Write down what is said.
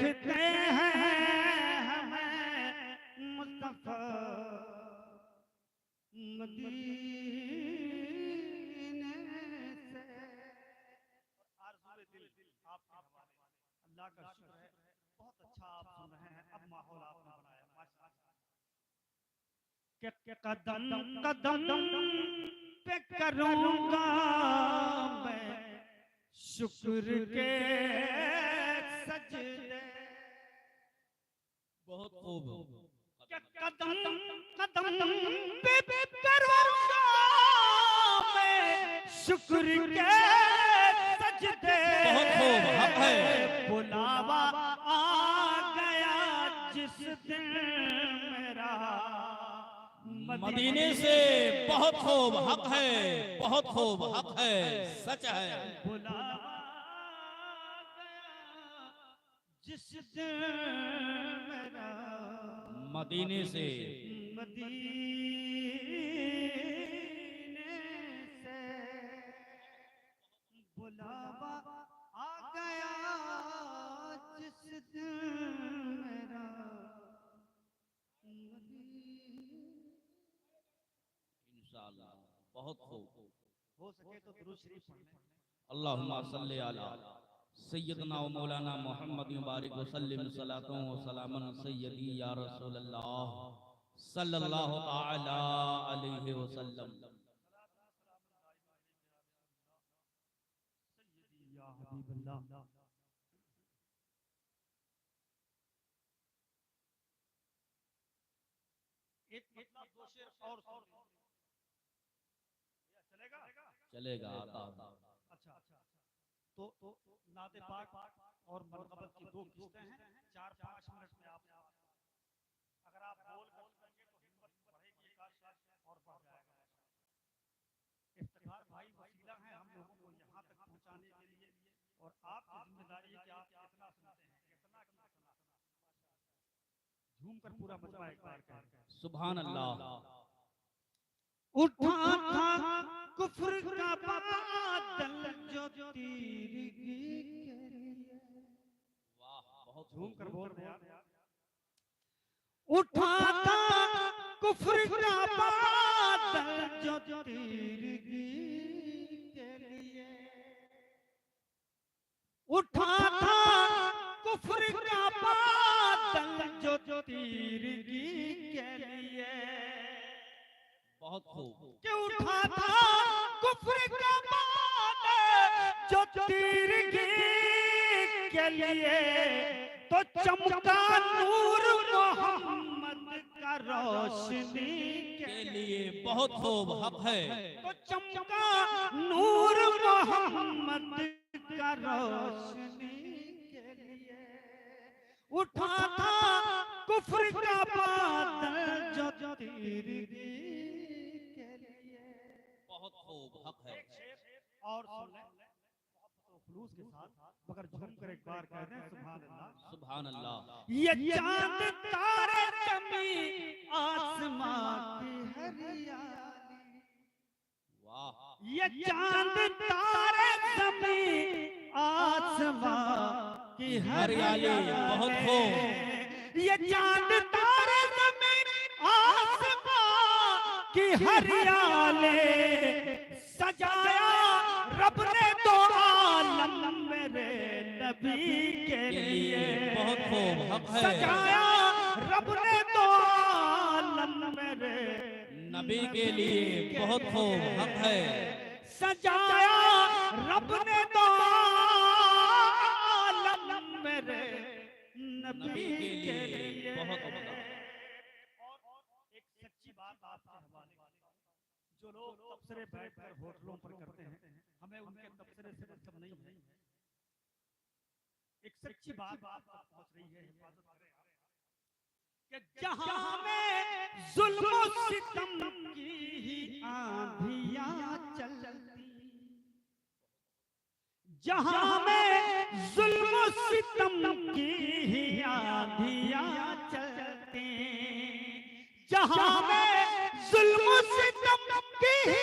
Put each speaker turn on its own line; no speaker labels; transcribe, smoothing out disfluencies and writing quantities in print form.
देखते हैं हमें मुस्तफा मदीने से। आरज़ूए दिल आपके हवाले। अल्लाह का शुक्र है, बहुत अच्छा आप सुन रहे हैं। अब माहौल आपने बनाया माशाअल्लाह। कदम कदम पे करूंगा मैं शुक्र के सजदे।
बहुत खूब।
कदम कदम पे करूंगा मैं शुक्र के सजदे।
बहुत खूब, हक है।
बुलावा आ गया जिस दिन मेरा
मदीने से। बहुत खूब, हक है, बहुत खूब, हक है, सच है।
बुलावा जिस दिन मेरा
मदीने से।
मदीने से बुलावा आ गया जिस दिन मेरा
इंशाअल्लाह बहुत खूब।
हो सके तो दुरूद शरीफ पढ़ लें।
अल्लाहुम्मा सल्ली अला सय्यदना व मौलाना मोहम्मद मुबारक वसल्लम सलातों व सलामन सय्यदी या रसूल अल्लाह सल्लल्लाहु तआला अलैहि वसल्लम।
सय्यदी या हबीबल्लाह। एक मतलब दो शेर और चलेगा
चलेगा आता।
अच्छा तो नाते पाक और मनक़बत की दो किस्तें हैं। 4-5 मिनट में आप अगर आप बोल कर सुनेंगे तो हिम्मत बढ़ेगी, एक आध साथ और बढ़ जाएगा। इफ्तिखार भाई वसीला है हम लोगों को यहाँ तक पहुँचाने के लिए, और आपकी जिम्मेदारी है कि आप कितना सुनते हैं, कितना झूम कर पूरा मजमा एक बार कहें
सुभान अल्लाह।
उठा था कुफ्र का बादल जो तीरगी के लिए।
वाह, बहुत
झूम कर बोल रहे यार।
उठा
था कुफ्र का बादल जो तीरगी के लिए। उठा था कुफ्र का बादल जो तीरगी के लिए।
बहुत खूब।
कि उठा था कुफ्र का बादल जो तीरगी के लिए, तो चमका नूर मोहम्मद का रोशनी
के लिए। बहुत खूब, हक है।
तो चमका नूर मोहम्मद का रोशनी के लिए। उठा था कुफ्र का बादल जो तीरगी के लिए।
बहुत खूब, हक है।
और सुन ले खुलूस के साथ, मगर झूम कर एक बार कह दें सुभान अल्लाह।
सुभान अल्लाह।
ये चांद तारे जमी आसमां की हरियाली।
वाह,
ये चांद तारे जमी आसमां की
हरियाली। बहुत खूब।
ये चांद तारे जमी आसमां की हरियाली। सजाया रब ने तो आलम मेरे नबी के लिए।
बहुत खूब, हक है।
सजाया रब ने तो आलम मेरे
नबी के लिए। बहुत खूब, हक है।
सजाया रब ने तो आलम मेरे नबी के लिए।
बहुत
और एक सच्ची बात आपके हवाले, जो लोग तबसरे बैठकर होटलों पर करते हैं, हमें उनके तबसरे से मतलब नहीं है। एक सच्ची बात आप तक पहुंच रही है, हिफाजत करें आप, कि जहां में जुल्म सितम की ही आंधियां चलती। जहां में जुल्म सितम की ही आंधियां चलती। जहां में जुल्म सितम की ही